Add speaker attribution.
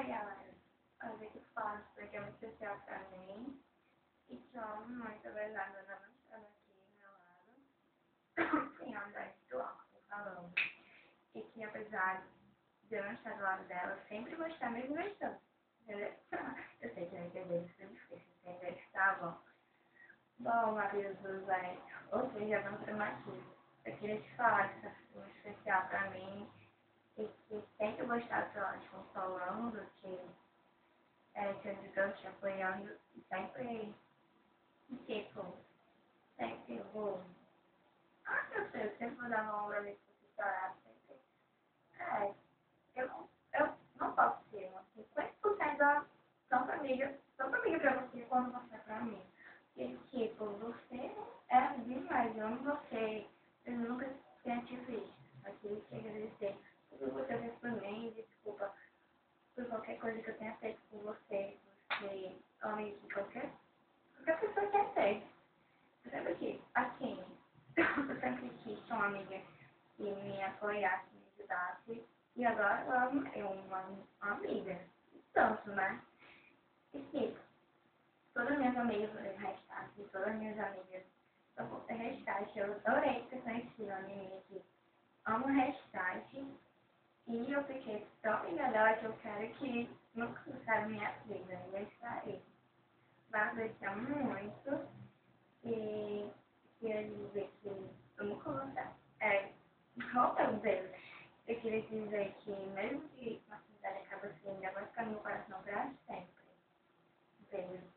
Speaker 1: Oi, galera. Hoje que falo isso daqui é muito especial pra mim. E sou muito obrigada a não estar aqui do meu lado. Sim, a verdade do álcool falando. E que apesar de eu não estar do lado dela, eu sempre vou estar me divertindo. Entendeu? Eu sei que vai ter vezes que é difícil entender que tá bom. Bom, avisos aí. Ou seja, vamos ter aqui. Eu queria te falar que isso é muito especial pra mim. E que sempre eu vou estar do seu lado consolando, te ajudando, te apoiando, e sempre, tipo, sempre vou. Ah, meu Deus, sempre vou dar uma hora ali pra você chorar, sempre. É, eu não posso ser uma 50% tanta amiga pra você quando você é pra mim. E, tipo, você é demais, eu amo você, eu nunca tenha te visto. Aqui, te agradecer tudo que você fez por mim, desculpa por qualquer coisa que eu tenha feito por você, você ama de qualquer pessoa quer ser. Eu sempre quis, assim, eu sempre quis ter uma amiga que me apoiasse, me ajudasse, e agora eu amo uma amiga, tanto, né? E tipo, todas as minhas amigas foram restart, todas as minhas amigas só por ser restart, eu adorei ter conhecido uma menina que ama restart, e eu fiquei tão enganada que eu quero que nunca saia minha vida, e é isso aí. Mas eu te amo muito e queria dizer que eu nunca vou dar. Oh meu Deus, eu queria dizer que mesmo que uma cidade acabe assim, ainda vai ficar no meu coração para sempre. Beijo.